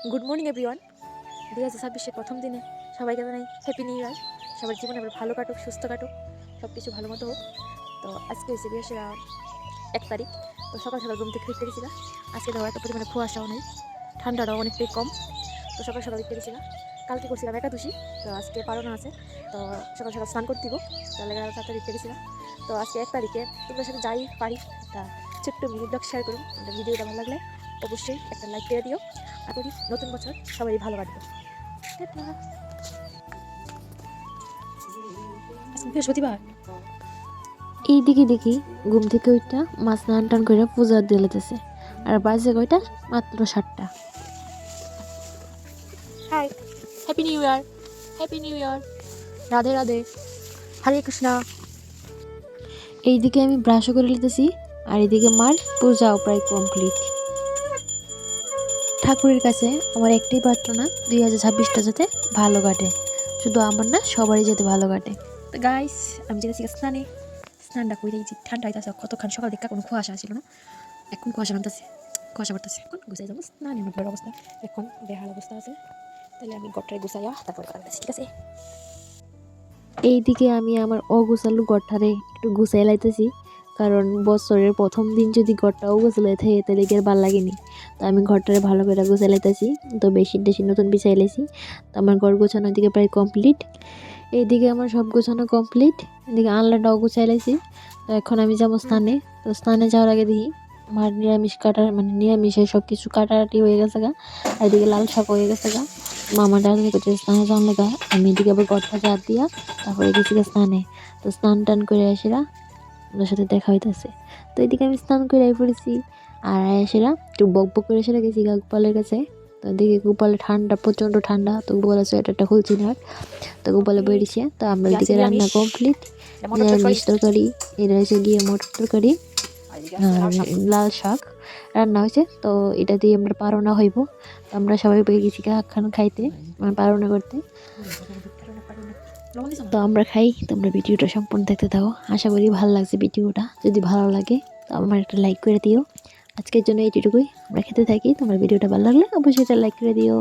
Good morning everyone. 2026-এর প্রথম দিনে সবাইকে জানাই হ্যাপি নিউ ইয়ার। সবার জীবনে আবার ভালো কাটুক, সুস্থ কাটুক, সব কিছু ভালো মতো হোক। তো আজকে হচ্ছে বিশেষরা 1 তারিখ। তো সকাল সকাল ঘুম থেকে উঠতে গেছিলাম। আজকে ধরো এত পরিমাণে কুয়াশাও নেই, ঠান্ডাটাও অনেকটাই কম। তো সকাল সকাল উঠতে গেছিলাম। কালকে করছিলাম একাদশী, তো আজকে পালন আছে। তো সকাল সকাল স্নান করতে দিব, তাহলে 4টা উঠতে গেছিলাম। তো আজকে 1 তারিখে তোমাদের সাথে যাই পারি একটা ছোট্ট মিনি ব্লগ শেয়ার করুন। ভিডিওটা ভালো লাগলে অবশ্যই একটা লাইক করে দিও। আর করি নতুন বছর সবাই ভালো কাটবে। বৃহস্পতিবার এইদিকে দেখি ঘুম থেকে ওইটা মাছ স্নান টান করে পূজা দিলেতেছে। আর বাজে কয়টা? মাত্র 7টা। Hi, happy new year, happy new year, Radhe Radhe, Hare Krishna. এইদিকে আমি ব্রাশও করে নিতেছি, আর এইদিকে মার পূজাও প্রায় কমপ্লিট। ঠাকুরের কাছে আমার একটাই প্রার্থনা 2026টা যাতে ভালো কাটে, শুধু আমার না সবারই যাতে ভালো কাটে। তো গাইস, আমি যেতেছি স্নানটা করে এই যে ঠান্ডা হইতেছে, কতক্ষণ সকাল দেখা কোনো কুয়াশা ছিল না, এখন কুয়াশা নামতেছে, কুয়াশা পড়তেছে। এখন গুছাই যাবো, স্নানের মধ্যে অবস্থা এখন বেহাল অবস্থা আছে। তাহলে আমি গটটায় গুছাইয়া তারপরে করা গেছি, ঠিক আছে। এইদিকে আমি আমার অগোছালো ঘরটারে একটু গুছাই লাইতেছি, কারণ বছরের প্রথম দিন যদি ঘরটা অগোছালো থাকে তাহলে কি আর ভালো লাগেনি। তো আমি ঘরটারে ভালো করে গুছাই লাইতেছি। তো বেশি নতুন বিছাই লাইছি। তো আমার ঘর গোছানো দিকে প্রায় কমপ্লিট। এইদিকে আমার সব গোছানো কমপ্লিট। এদিকে আনলাটাও গুছাই লাইছি। তো এখন আমি যাবো স্নানে। তো স্নানে যাওয়ার আগে দেখি আমার নিরামিষ কাটার নিরামিষের সব কিছু কাটাকাটি হয়ে গেছে গা। আর এদিকে লাল শাক হয়ে গেছে গা। মামা ডাকি করছে স্নানে যাওয়ার লাগা। আমি এদিকে আবার ঘরটা ঝাড় দিয়া তারপরে গেছি গা স্নানে। তো স্নান টান করে আসিরা ওদের সাথে দেখা হইতেছে। তো এদিকে আমি স্নান করে পড়েছি। আর আসিরা একটু বক বক করে এসে গেছি গা গোপালের কাছে। তো দেখি গোপালের ঠান্ডা, প্রচণ্ড ঠান্ডা। তো গোপালের সোয়েটারটা খুলছি না। তো গোপালে বেরিয়েছে। তো আমরা এদিকে রান্না কমপ্লিট। নিরামিষ তরকারি, এটা হচ্ছে গিয়ে মটর তরকারি আর লাল শাক রান্না হয়েছে। তো এটা দিয়ে আমরা পারনা হইব। তো আমরা সবাই পেয়ে গেছি খান খাইতে, মানে পারনা করতে। তো আমরা খাই। তোমরা ভিডিওটা সম্পূর্ণ দেখতে থাকো, আশা করি ভালো লাগছে ভিডিওটা। যদি ভালো লাগে তো আমার একটা লাইক করে দিও। আজকের জন্য এইটুকুই, আমরা খেতে থাকি। তোমরা ভিডিওটা ভালো লাগলে অবশ্যই একটা লাইক করে দিও।